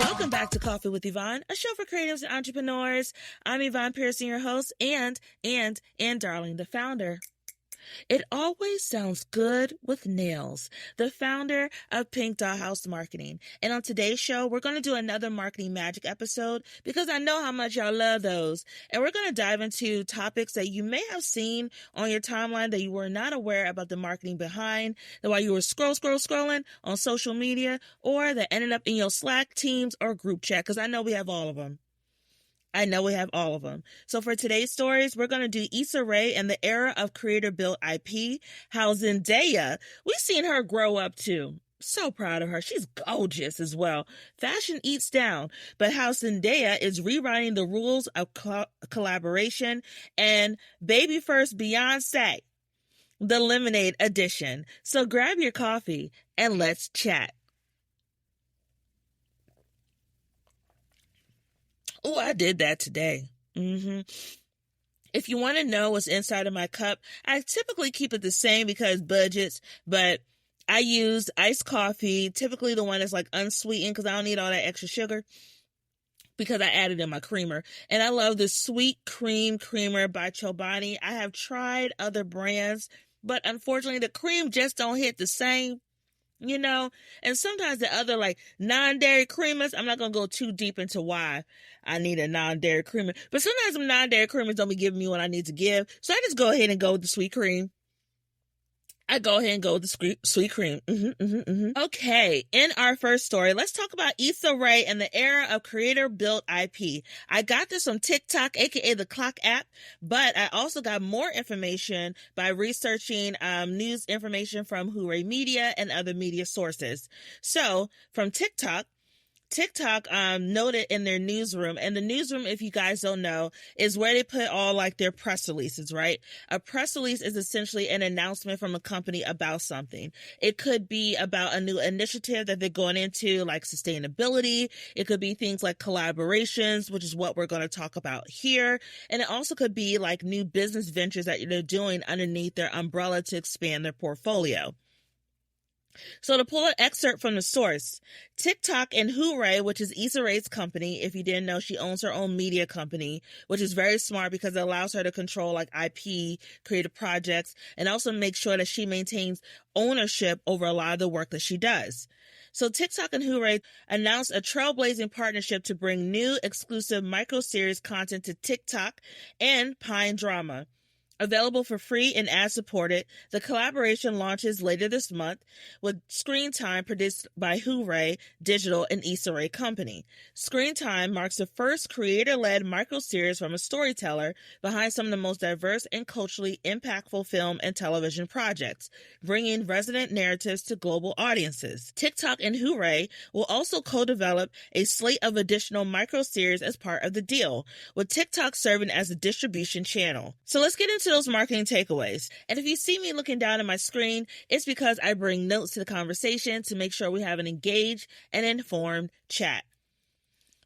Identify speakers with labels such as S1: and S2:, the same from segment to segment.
S1: Welcome back to Coffee with Yvonne, a show for creatives and entrepreneurs. I'm Yvonne Pearson, your host, and Darling, the founder. It always sounds good with nails, the founder of Pink Dollhouse Marketing. And on today's show, we're going to do another marketing magic episode because I know how much y'all love those. And we're going to dive into topics that you may have seen on your timeline that you were not aware about the marketing behind, that while you were scrolling on social media, or that ended up in your Slack, Teams, or group chat, because I know we have all of them. So for today's stories, we're going to do Issa Rae and the era of creator-built IP, how Zendaya, we've seen her grow up too. So proud of her. She's gorgeous as well. Fashion eats down, but how Zendaya is rewriting the rules of collaboration, and baby first Beyonce, the Lemonade edition. So grab your coffee and let's chat. Oh, I did that today. If you want to know what's inside of my cup, I typically keep it the same because budgets, but I use iced coffee, typically the one that's like unsweetened because I don't need all that extra sugar because I added in my creamer. And I love the Sweet Cream Creamer by Chobani. I have tried other brands, but unfortunately the cream just don't hit the same. You know, and sometimes the other like non-dairy creamers, I'm not going to go too deep into why I need a non-dairy creamer, but sometimes some non-dairy creamers don't be giving me what I need to give. So I just go ahead and go with the sweet cream. Sweet cream. Okay, in our first story, let's talk about Issa Rae and the era of creator-built IP. I got this from TikTok, aka the Clock app, but I also got more information by researching news information from Hooray Media and other media sources. So, from TikTok noted in their newsroom, and the newsroom, if you guys don't know, is where they put all like their press releases, right? A press release is essentially an announcement from a company about something. It could be about a new initiative that they're going into, like sustainability. It could be things like collaborations, which is what we're going to talk about here. And it also could be like new business ventures that they're doing underneath their umbrella to expand their portfolio. So to pull an excerpt from the source, TikTok and Hooray, which is Issa Rae's company, if you didn't know, she owns her own media company, which is very smart because it allows her to control like IP, creative projects, and also make sure that she maintains ownership over a lot of the work that she does. So TikTok and Hooray announced a trailblazing partnership to bring new exclusive microseries content to TikTok and Pine Drama. Available for free and ad-supported, the collaboration launches later this month with Screen Time produced by Hooray Digital and Issa Rae Company. Screen Time marks the first creator-led microseries from a storyteller behind some of the most diverse and culturally impactful film and television projects, bringing resonant narratives to global audiences. TikTok and Hooray will also co-develop a slate of additional microseries as part of the deal, with TikTok serving as a distribution channel. So let's get into those marketing takeaways. And if you see me looking down at my screen, it's because I bring notes to the conversation to make sure we have an engaged and informed chat.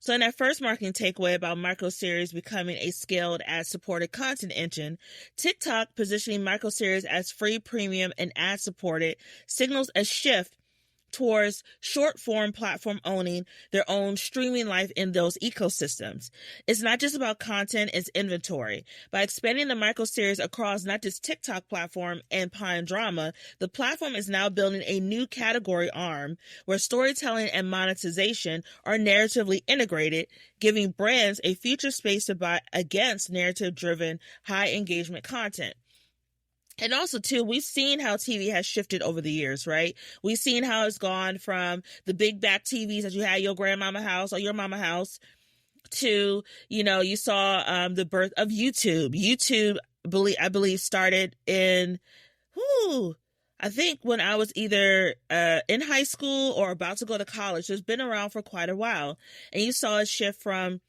S1: So in that first marketing takeaway about microseries becoming a scaled ad-supported content engine, TikTok positioning microseries as free, premium, and ad-supported signals a shift towards short-form platform owning their own streaming life in those ecosystems. It's not just about content, it's inventory. By expanding the microseries across not just TikTok platform and Pine Drama, the platform is now building a new category arm where storytelling and monetization are narratively integrated, giving brands a future space to buy against narrative-driven, high-engagement content. And also, too, we've seen how TV has shifted over the years, right? We've seen how it's gone from the big back TVs that you had at your grandmama house or your mama house to, you saw the birth of YouTube. YouTube, I believe, started in, I think when I was either in high school or about to go to college. So it's been around for quite a while. And you saw a shift from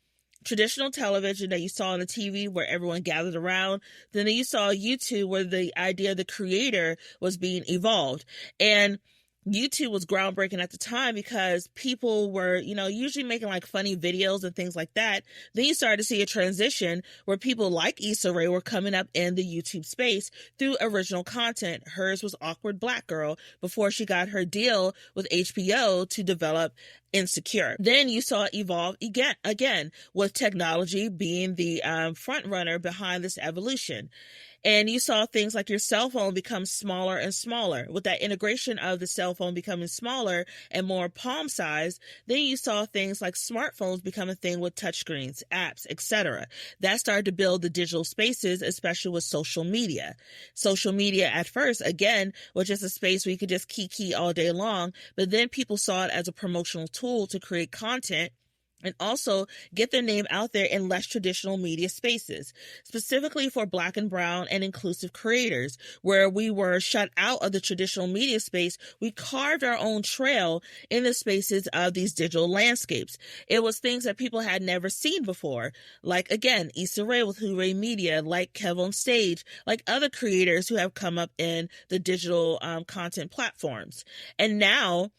S1: traditional television that you saw on the TV where everyone gathered around. Then you saw YouTube where the idea of the creator was being evolved. And YouTube was groundbreaking at the time because people were, usually making like funny videos and things like that. Then you started to see a transition where people like Issa Rae were coming up in the YouTube space through original content. Hers was Awkward Black Girl before she got her deal with HBO to develop Insecure. Then you saw it evolve again with technology being the front runner behind this evolution. And you saw things like your cell phone become smaller and smaller. With that integration of the cell phone becoming smaller and more palm size, then you saw things like smartphones become a thing with touchscreens, apps, etc. That started to build the digital spaces, especially with social media. Social media at first, again, was just a space where you could just kiki all day long, but then people saw it as a promotional tool to create content and also get their name out there in less traditional media spaces, specifically for Black and brown and inclusive creators. Where we were shut out of the traditional media space, we carved our own trail in the spaces of these digital landscapes. It was things that people had never seen before, like, again, Issa Rae with Who Rae Media, like Kev on Stage, like other creators who have come up in the digital content platforms. And now,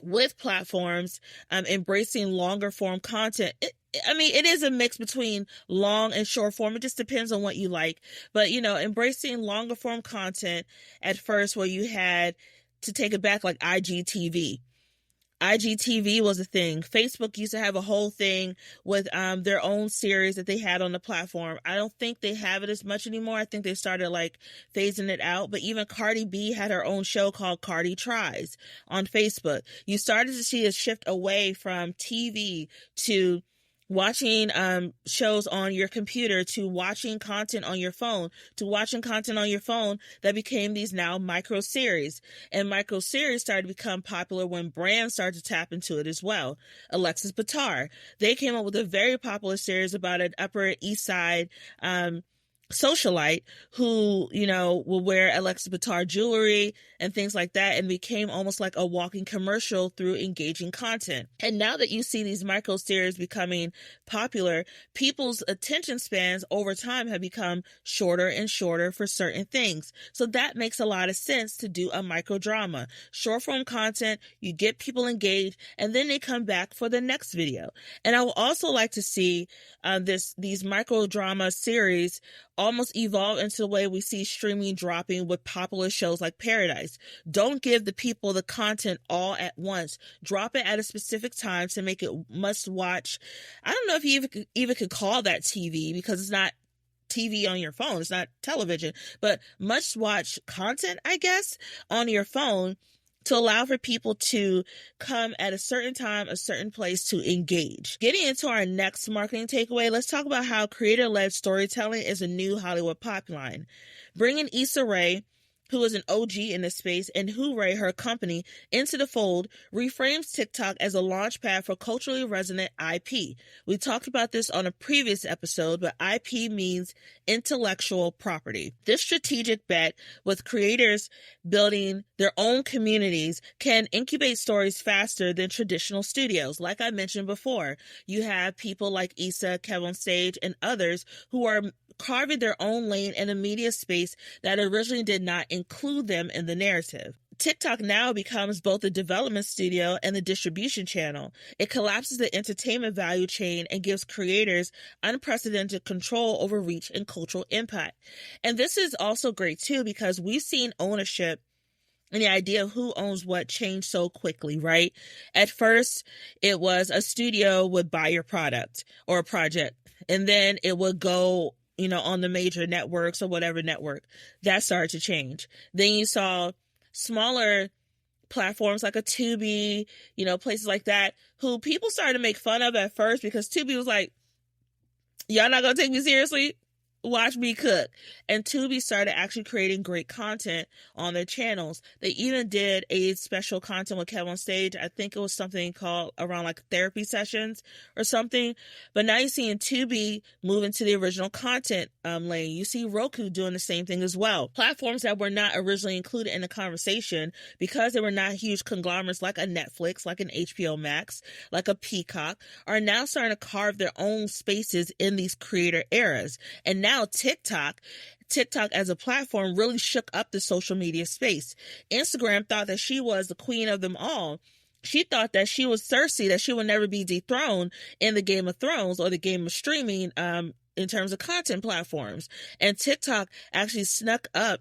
S1: with platforms embracing longer form content, it is a mix between long and short form. It just depends on what you like. But, embracing longer form content at first, where you had to take it back, like IGTV. IGTV was a thing. Facebook used to have a whole thing with their own series that they had on the platform. I don't think they have it as much anymore. I think they started like phasing it out. But even Cardi B had her own show called Cardi Tries on Facebook. You started to see a shift away from TV to watching shows on your computer, to watching content on your phone, that became these now microseries. And microseries started to become popular when brands started to tap into it as well. Alexis Bataille, they came up with a very popular series about an Upper East Side socialite who, will wear Alexis Bataille jewelry and things like that, and became almost like a walking commercial through engaging content. And now that you see these micro series becoming popular, people's attention spans over time have become shorter and shorter for certain things. So that makes a lot of sense to do a micro drama. Short form content, you get people engaged, and then they come back for the next video. And I would also like to see these micro drama series almost evolve into the way we see streaming dropping with popular shows like Paradise. Don't give the people the content all at once. Drop it at a specific time to make it must watch. I don't know if you even could call that TV, because it's not TV on your phone. It's not television, but must watch content, I guess, on your phone, to allow for people to come at a certain time, a certain place to engage. Getting into our next marketing takeaway, let's talk about how creator-led storytelling is a new Hollywood pipeline. Bringing Issa Rae, who is an OG in this space, and Who Rae, her company, into the fold, reframes TikTok as a launch pad for culturally resonant IP. We talked about this on a previous episode, but IP means intellectual property. This strategic bet, with creators building their own communities, can incubate stories faster than traditional studios. Like I mentioned before, you have people like Issa, Kev on Stage, and others who are carving their own lane in a media space that originally did not include them in the narrative. TikTok now becomes both the development studio and the distribution channel. It collapses the entertainment value chain and gives creators unprecedented control over reach and cultural impact. And this is also great too, because we've seen ownership and the idea of who owns what change so quickly, right? At first, it was a studio would buy your product or a project, and then it would go on the major networks or whatever network. That started to change. Then you saw smaller platforms like a Tubi, places like that, who people started to make fun of at first, because Tubi was like, y'all not gonna take me seriously? Watch me cook. And Tubi started actually creating great content on their channels. They even did a special content with Kev on Stage. I think it was something called around like therapy sessions or something. But now you're seeing Tubi move into the original content lane. You see Roku doing the same thing as well. Platforms that were not originally included in the conversation because they were not huge conglomerates like a Netflix, like an HBO Max, like a Peacock, are now starting to carve their own spaces in these creator eras. And now TikTok TikTok as a platform really shook up the social media space. Instagram thought that she was the queen of them all. She thought that she was Cersei, that she would never be dethroned in the Game of Thrones or the game of streaming in terms of content platforms. And TikTok actually snuck up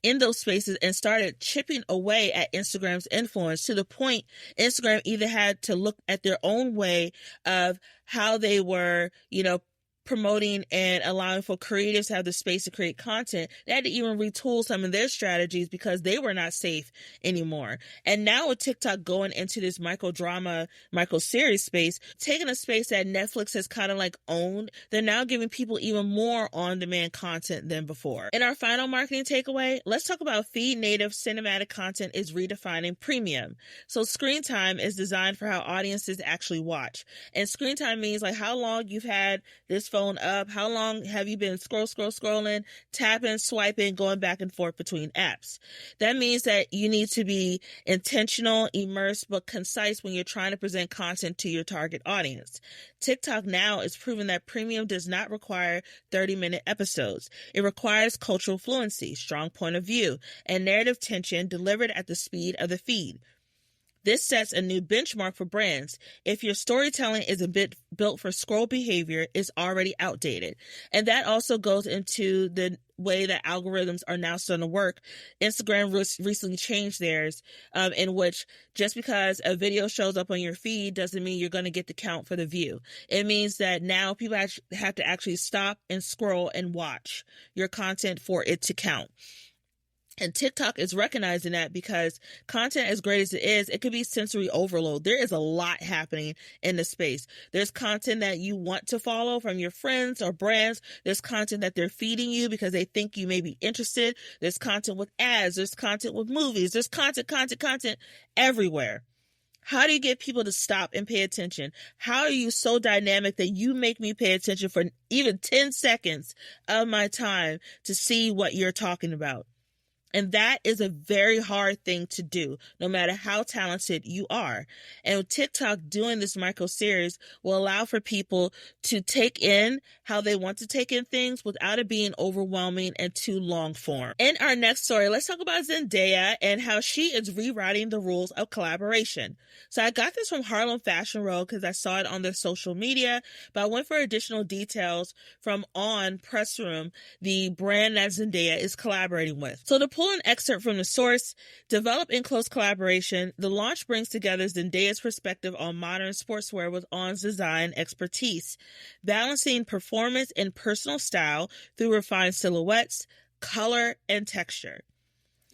S1: in those spaces and started chipping away at Instagram's influence, to the point Instagram either had to look at their own way of how they were, promoting and allowing for creatives to have the space to create content. They had to even retool some of their strategies because they were not safe anymore. And now with TikTok going into this microseries space, taking a space that Netflix has kind of like owned, they're now giving people even more on-demand content than before. In our final marketing takeaway, let's talk about feed native cinematic content is redefining premium. So screen time is designed for how audiences actually watch. And screen time means like how long you've had this phone up, how long have you been scrolling, tapping, swiping, going back and forth between apps. That means that you need to be intentional, immersed, but concise when you're trying to present content to your target audience. TikTok now is proving that premium does not require 30-minute episodes. It requires cultural fluency, strong point of view, and narrative tension delivered at the speed of the feed. This sets a new benchmark for brands. If your storytelling is a bit built for scroll behavior, it's already outdated. And that also goes into the way that algorithms are now starting to work. Instagram recently changed theirs, in which just because a video shows up on your feed doesn't mean you're going to get the count for the view. It means that now people have to actually stop and scroll and watch your content for it to count. And TikTok is recognizing that because content, as great as it is, it could be sensory overload. There is a lot happening in the space. There's content that you want to follow from your friends or brands. There's content that they're feeding you because they think you may be interested. There's content with ads. There's content with movies. There's content everywhere. How do you get people to stop and pay attention? How are you so dynamic that you make me pay attention for even 10 seconds of my time to see what you're talking about? And that is a very hard thing to do, no matter how talented you are. And with TikTok doing this micro series will allow for people to take in how they want to take in things without it being overwhelming and too long form. In our next story, let's talk about Zendaya and how she is rewriting the rules of collaboration. So I got this from Harlem Fashion Row because I saw it on their social media, but I went for additional details from On Press Room, the brand that Zendaya is collaborating with. So to pull an excerpt from the source, developed in close collaboration, the launch brings together Zendaya's perspective on modern sportswear with On's design expertise, balancing performance and personal style through refined silhouettes, color, and texture.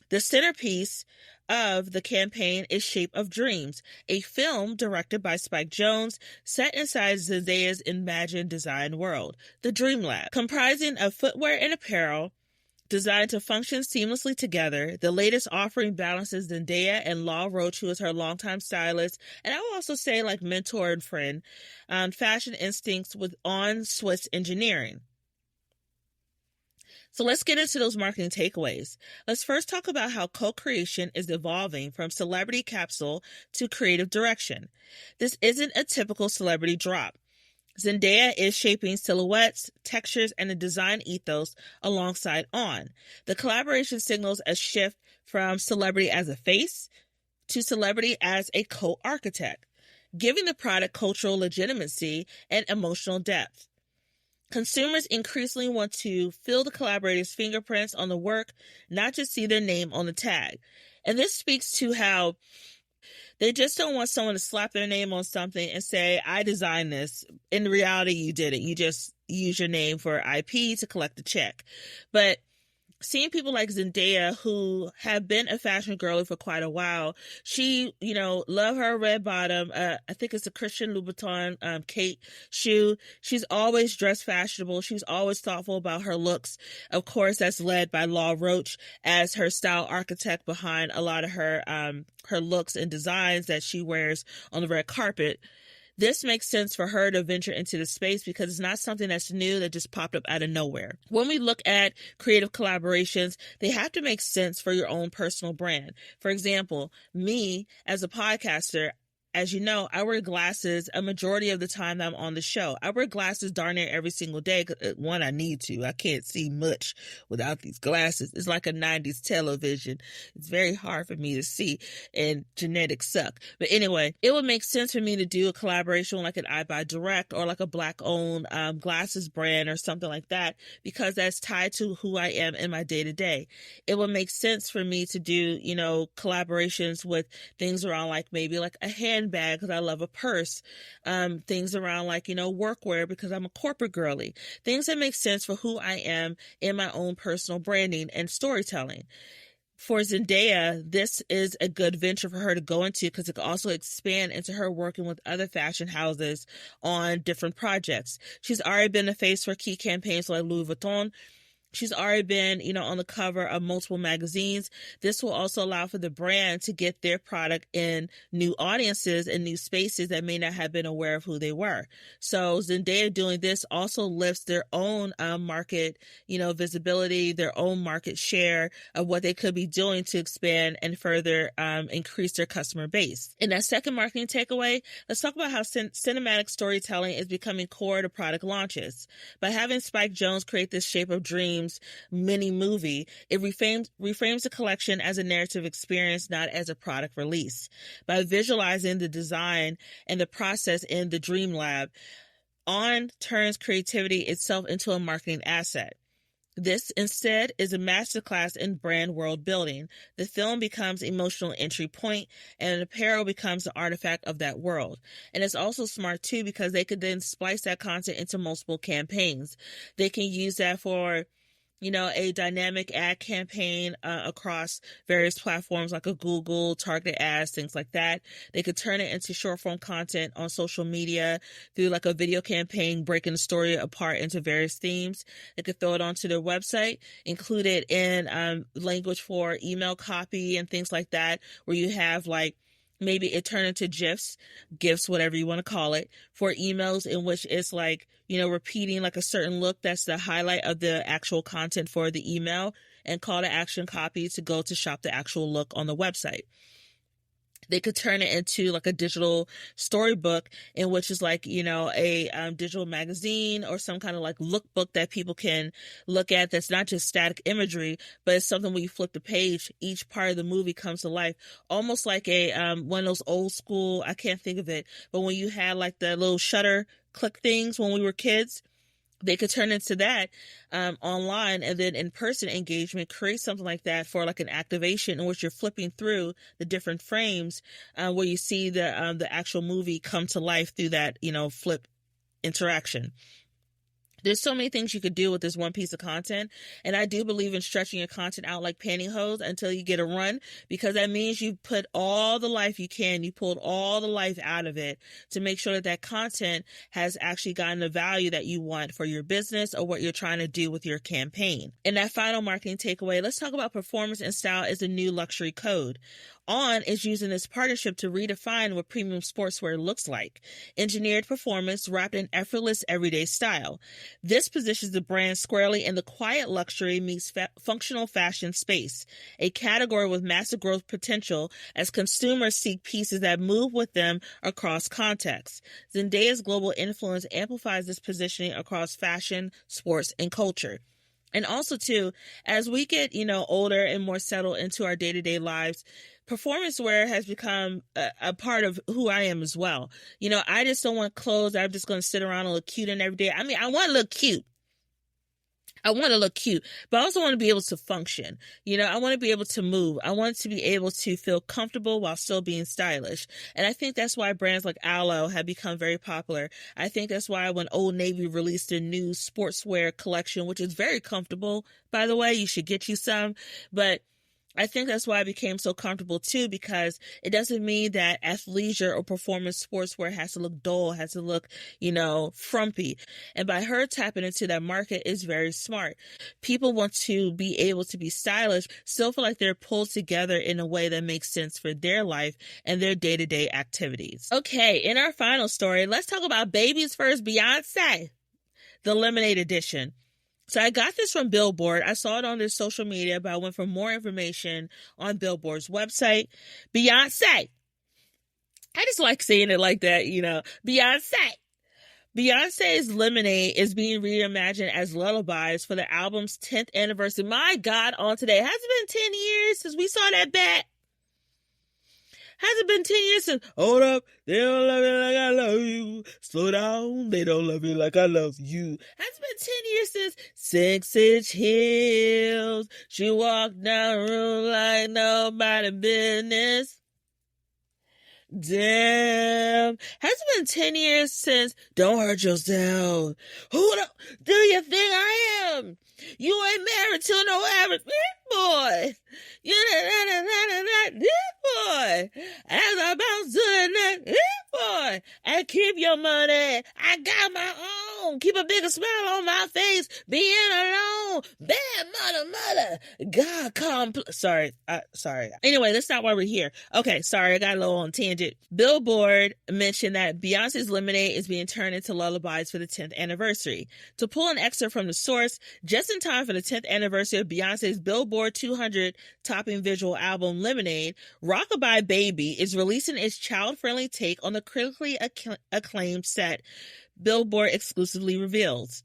S1: The centerpiece of the campaign is Shape of Dreams, a film directed by Spike Jonze set inside Zendaya's imagined design world, the Dream Lab. Comprising of footwear and apparel, designed to function seamlessly together, the latest offering balances Zendaya and Law Roach, who is her longtime stylist, and I will also say like mentor and friend, fashion instincts with On Swiss engineering. So let's get into those marketing takeaways. Let's first talk about how co-creation is evolving from celebrity capsule to creative direction. This isn't a typical celebrity drop. Zendaya is shaping silhouettes, textures, and a design ethos alongside On. The collaboration signals a shift from celebrity as a face to celebrity as a co-architect, giving the product cultural legitimacy and emotional depth. Consumers increasingly want to feel the collaborator's fingerprints on the work, not just see their name on the tag. And this speaks to how they just don't want someone to slap their name on something and say, I designed this. In reality, you didn't. You just use your name for IP to collect the check. But seeing people like Zendaya, who have been a fashion girly for quite a while, she, love her red bottom. I think it's a Christian Louboutin Kate shoe. She's always dressed fashionable. She's always thoughtful about her looks. Of course, that's led by Law Roach as her style architect behind a lot of her looks and designs that she wears on the red carpet. This makes sense for her to venture into the space because it's not something that's new that just popped up out of nowhere. When we look at creative collaborations, they have to make sense for your own personal brand. For example, me as a podcaster, as you know, I wear glasses a majority of the time that I'm on the show. I wear glasses darn near every single day. One, I need to. I can't see much without these glasses. It's like a 90s television. It's very hard for me to see, and genetics suck. But anyway, it would make sense for me to do a collaboration like an iBuyDirect or like a Black-owned glasses brand or something like that, because that's tied to who I am in my day-to-day. It would make sense for me to do, collaborations with things around like maybe like a handbag because I love a purse, things around like, workwear because I'm a corporate girly, things that make sense for who I am in my own personal branding and storytelling. For Zendaya, this is a good venture for her to go into because it could also expand into her working with other fashion houses on different projects. She's already been the face for key campaigns like Louis Vuitton. She's already been, on the cover of multiple magazines. This will also allow for the brand to get their product in new audiences and new spaces that may not have been aware of who they were. So Zendaya doing this also lifts their own market, visibility, their own market share of what they could be doing to expand and further increase their customer base. In that second marketing takeaway, let's talk about how cinematic storytelling is becoming core to product launches. By having Spike Jonze create this Shape of Dreams mini movie, it reframes the collection as a narrative experience, not as a product release. By visualizing the design and the process in the Dream Lab, On turns creativity itself into a marketing asset. This, instead, is a masterclass in brand world building. The film becomes emotional entry point, and apparel becomes the artifact of that world. And it's also smart, too, because they could then splice that content into multiple campaigns. They can use that for a dynamic ad campaign across various platforms like a Google, targeted ads, things like that. They could turn it into short form content on social media through like a video campaign, breaking the story apart into various themes. They could throw it onto their website, include it in language for email copy and things like that, where you have like maybe it turned into GIFs, whatever you want to call it, for emails in which it's like, repeating like a certain look that's the highlight of the actual content for the email, and call to action copy to go to shop the actual look on the website. They could turn it into like a digital storybook in which is like, a digital magazine or some kind of like lookbook that people can look at that's not just static imagery, but it's something when you flip the page, each part of the movie comes to life, almost like a one of those old school, I can't think of it, but when you had like the little shutter click things when we were kids, they could turn into that online, and then in-person engagement, create something like that for like an activation in which you're flipping through the different frames where you see the actual movie come to life through that, flip interaction. There's so many things you could do with this one piece of content, and I do believe in stretching your content out like pantyhose until you get a run, because that means you put all the life you can, you pulled all the life out of it to make sure that that content has actually gotten the value that you want for your business or what you're trying to do with your campaign. In that final marketing takeaway, let's talk about performance and style as a new luxury code. On is using this partnership to redefine what premium sportswear looks like. Engineered performance wrapped in effortless everyday style. This positions the brand squarely in the quiet luxury meets functional fashion space, a category with massive growth potential as consumers seek pieces that move with them across contexts. Zendaya's global influence amplifies this positioning across fashion, sports, and culture. And also, too, as we get, older and more settled into our day-to-day lives, performance wear has become a part of who I am as well. I just don't want clothes that I'm just going to sit around and look cute in every day. I mean, I want to look cute. But I also want to be able to function. I want to be able to move. I want to be able to feel comfortable while still being stylish. And I think that's why brands like Aloe have become very popular. I think that's why when Old Navy released their new sportswear collection, which is very comfortable, by the way, you should get you some, but I think that's why I became so comfortable too, because it doesn't mean that athleisure or performance sportswear has to look dull, has to look, frumpy. And by her tapping into that market is very smart. People want to be able to be stylish, still feel like they're pulled together in a way that makes sense for their life and their day-to-day activities. Okay, in our final story, let's talk about Baby's First Beyonce, the Lemonade Edition. So I got this from Billboard. I saw it on their social media, but I went for more information on Billboard's website. Beyonce, I just like saying it like that, Beyonce. Beyonce's Lemonade is being reimagined as lullabies for the album's 10th anniversary. My God, on today. Has it been 10 years since we saw that bat? Has it been 10 years since, hold up, they don't love me like I love you. Slow down, they don't love me like I love you. Has it been 10 years since 6-inch heels? She walked down the room like nobody business. Damn. Has it been 10 years since don't hurt yourself? Who do you think I am? You ain't married to no average boy. You boy. As I bounce to the next boy. And keep your money. I got my own. Keep a bigger smile on my face. Being alone. Bad mother. God sorry. Anyway, that's not why we're here. Okay, sorry. I got a little on tangent. Billboard mentioned that Beyonce's Lemonade is being turned into lullabies for the 10th anniversary. To pull an excerpt from the source, just in time for the 10th anniversary of Beyonce's Billboard 200 topping visual album Lemonade, Rockabye Baby is releasing its child-friendly take on the critically acclaimed set, Billboard exclusively reveals.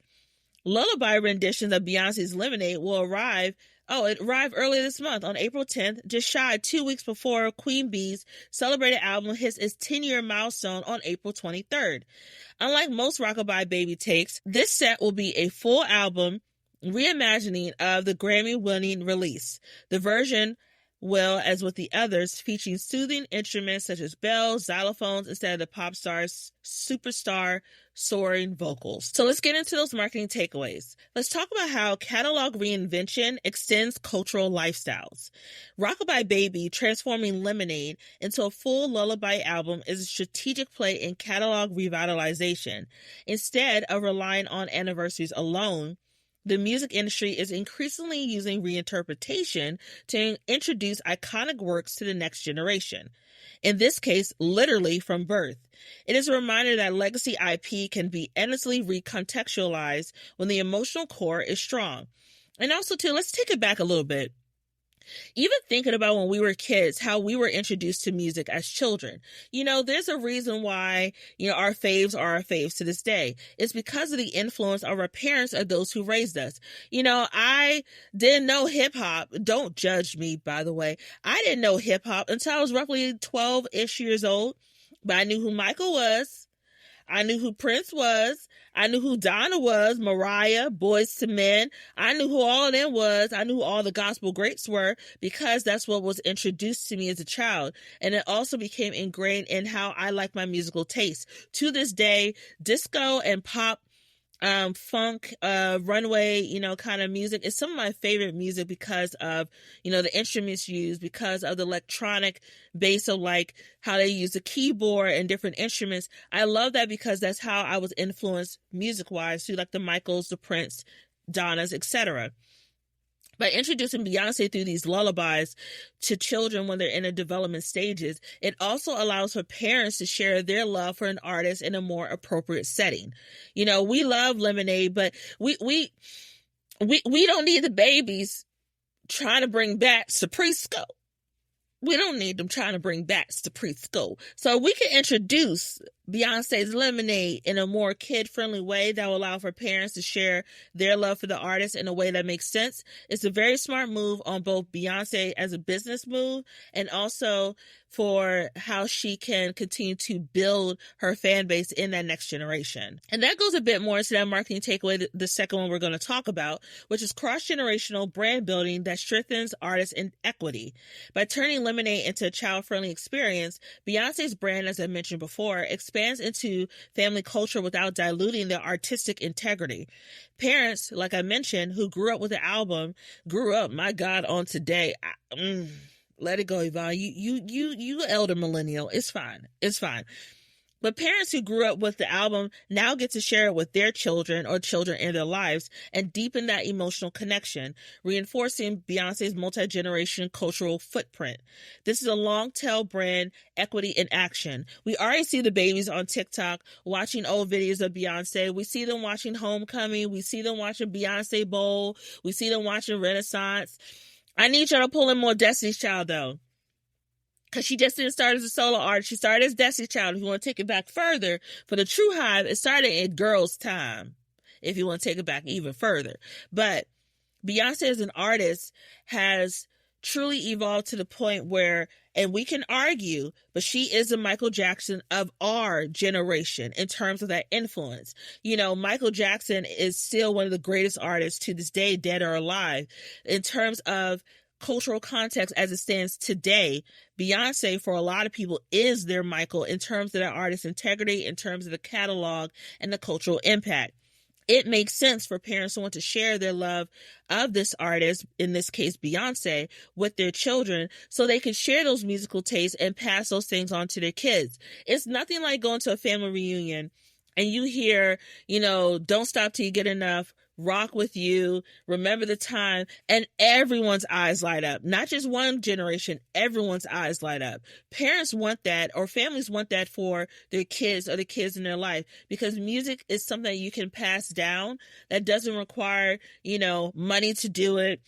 S1: Lullaby renditions of Beyonce's Lemonade will arrive earlier this month on April 10th, just shy of 2 weeks before Queen Bee's celebrated album hits its 10-year milestone on April 23rd. Unlike most Rockabye Baby takes, this set will be a full album reimagining of the Grammy-winning release. The version will, as with the others, featuring soothing instruments such as bells, xylophones, instead of the pop star's superstar soaring vocals. So let's get into those marketing takeaways. Let's talk about how catalog reinvention extends cultural lifestyles. Rockabye Baby transforming Lemonade into a full lullaby album is a strategic play in catalog revitalization. Instead of relying on anniversaries alone, the music industry is increasingly using reinterpretation to introduce iconic works to the next generation. In this case, literally from birth. It is a reminder that legacy IP can be endlessly recontextualized when the emotional core is strong. And also, too, let's take it back a little bit. Even thinking about when we were kids, how we were introduced to music as children. There's a reason why, our faves are our faves to this day. It's because of the influence of our parents or those who raised us. I didn't know hip hop. Don't judge me, by the way. I didn't know hip hop until I was roughly 12-ish years old, but I knew who Michael was. I knew who Prince was. I knew who Donna was, Mariah, Boyz II Men. I knew who all of them was. I knew who all the gospel greats were because that's what was introduced to me as a child. And it also became ingrained in how I like my musical taste. To this day, disco and pop, funk, runway, kind of music is some of my favorite music because of, the instruments used, because of the electronic base of like how they use the keyboard and different instruments. I love that because that's how I was influenced music-wise through like the Michaels, the Prince, Donnas, etc. By introducing Beyonce through these lullabies to children when they're in the development stages, it also allows for parents to share their love for an artist in a more appropriate setting. We love Lemonade, but we don't need the babies trying to bring bats to preschool. We don't need them trying to bring bats to preschool. So we can introduce Beyonce's Lemonade in a more kid-friendly way that will allow for parents to share their love for the artist in a way that makes sense. It's a very smart move on both Beyonce as a business move and also for how she can continue to build her fan base in that next generation. And that goes a bit more into that marketing takeaway, the second one we're going to talk about, which is cross-generational brand building that strengthens artist equity. By turning Lemonade into a child-friendly experience, Beyonce's brand, as I mentioned before, expands into family culture without diluting their artistic integrity. Parents, like I mentioned, who grew up with the album, grew up, my God, on today. Let it go, Yvonne. You elder millennial. It's fine. But parents who grew up with the album now get to share it with their children or children in their lives and deepen that emotional connection, reinforcing Beyonce's multi-generation cultural footprint. This is a long-tail brand equity in action. We already see the babies on TikTok watching old videos of Beyonce. We see them watching Homecoming. We see them watching Beyonce Bowl. We see them watching Renaissance. I need y'all to pull in more Destiny's Child, though. because she just didn't start as a solo artist. She started as Destiny's Child. If you want to take it back further, for the True Hive, it started in Girls' Time, if you want to take it back even further. But Beyonce as an artist has truly evolved to the point where, and we can argue, but she is the Michael Jackson of our generation in terms of that influence. You know, Michael Jackson is still one of the greatest artists to this day, dead or alive. In terms of cultural context as it stands today, Beyonce, for a lot of people, is their Michael in terms of their artist integrity, in terms of the catalog and the cultural impact. It makes sense for parents to want to share their love of this artist, in this case Beyonce, with their children so they can share those musical tastes and pass those things on to their kids. It's nothing like going to a family reunion and you hear, you know, Don't Stop Till You Get Enough, Rock With You, Remember the Time, and everyone's eyes light up. Not just one generation, everyone's eyes light up. Parents want that, or families want that for their kids or the kids in their life, because music is something that you can pass down that doesn't require, you know, money to do it.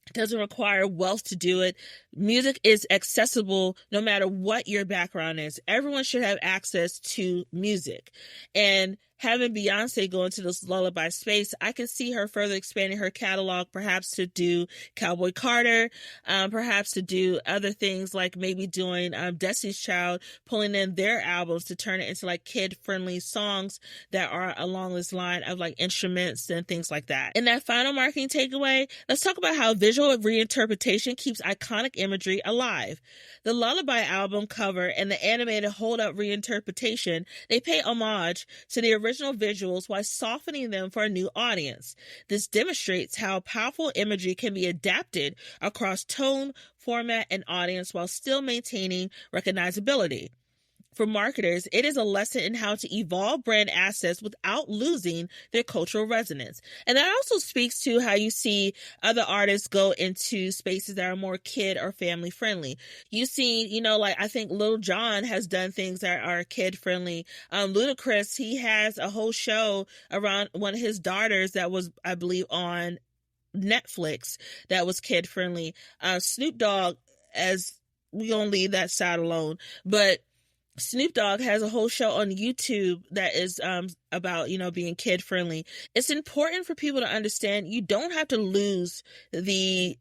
S1: It doesn't require wealth to do it. Music is accessible no matter what your background is. Everyone should have access to music. And having Beyonce go into this lullaby space, I can see her further expanding her catalog, perhaps to do Cowboy Carter, perhaps to do other things like maybe doing Destiny's Child, pulling in their albums to turn it into like kid-friendly songs that are along this line of like instruments and things like that. In that final marketing takeaway, let's talk about how visual reinterpretation keeps iconic imagery alive. The Lullaby album cover and the animated Hold Up reinterpretation, they pay homage to the original visuals while softening them for a new audience. This demonstrates how powerful imagery can be adapted across tone, format, and audience while still maintaining recognizability. For marketers, it is a lesson in how to evolve brand assets without losing their cultural resonance. And that also speaks to how you see other artists go into spaces that are more kid or family friendly. You see, you know, like I think Lil Jon has done things that are kid friendly. Ludacris, he has a whole show around one of his daughters that was, I believe, on Netflix that was kid friendly. Snoop Dogg, as we gonna leave that side alone, but Snoop Dogg has a whole show on YouTube that is about, you know, being kid friendly. It's important for people to understand you don't have to lose the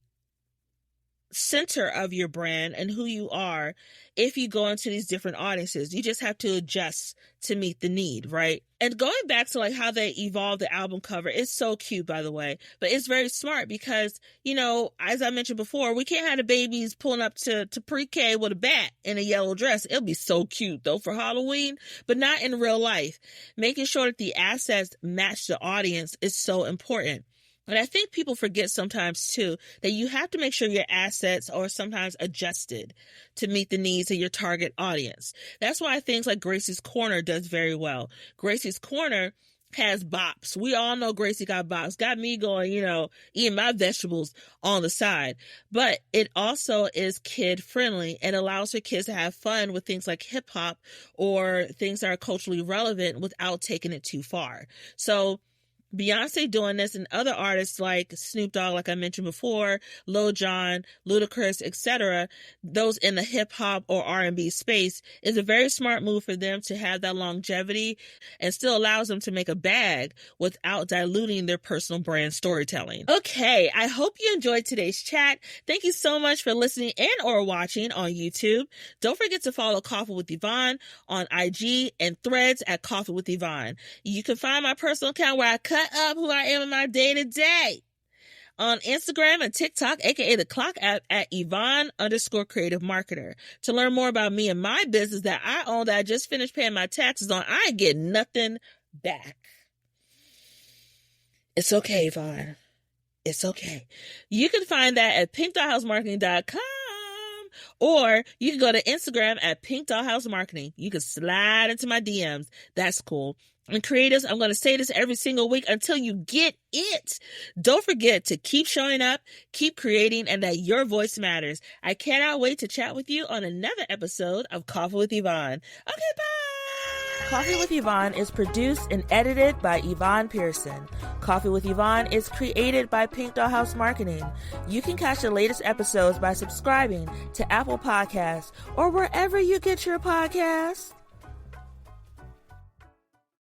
S1: center of your brand and who you are if you go into these different audiences. You just have to adjust to meet the need, right? And going back to like how they evolved the album cover, it's so cute, by the way, but it's very smart because, you know, as I mentioned before, we can't have the babies pulling up to pre-K with a bat in a yellow dress. It'll be so cute though for Halloween, but not in real life. Making sure that the assets match the audience is so important. And I think people forget sometimes too that you have to make sure your assets are sometimes adjusted to meet the needs of your target audience. That's why things like Gracie's Corner does very well. Gracie's Corner has bops. We all know Gracie got bops. Got me going, you know, eating my vegetables on the side. But it also is kid friendly and allows her kids to have fun with things like hip hop or things that are culturally relevant without taking it too far. So Beyonce doing this and other artists like Snoop Dogg, like I mentioned before, Lil Jon, Ludacris, etc., those in the hip hop or R&B space, is a very smart move for them to have that longevity and still allows them to make a bag without diluting their personal brand storytelling. Okay, I hope you enjoyed today's chat. Thank you so much for listening and or watching on YouTube. Don't forget to follow Coffee with Yvonne on IG and Threads at Coffee with Yvonne. You can find my personal account where I cut up who I am in my day-to-day on Instagram and TikTok, aka the Clock app, at Yvonne_creative marketer. To learn more about me and my business that I own that I just finished paying my taxes on, I ain't get nothing back. It's okay, Yvonne. It's okay. You can find that at pink.housemarketing.com, or you can go to Instagram at pink.housemarketing. You can slide into my DMs. That's cool. And creators, I'm going to say this every single week until you get it. Don't forget to keep showing up, keep creating, and that your voice matters. I cannot wait to chat with you on another episode of Coffee with Yvonne. Okay, bye. Coffee with Yvonne is produced and edited by Yvonne Pearson. Coffee with Yvonne is created by Pink Dollhouse Marketing. You can catch the latest episodes by subscribing to Apple Podcasts or wherever you get your podcasts.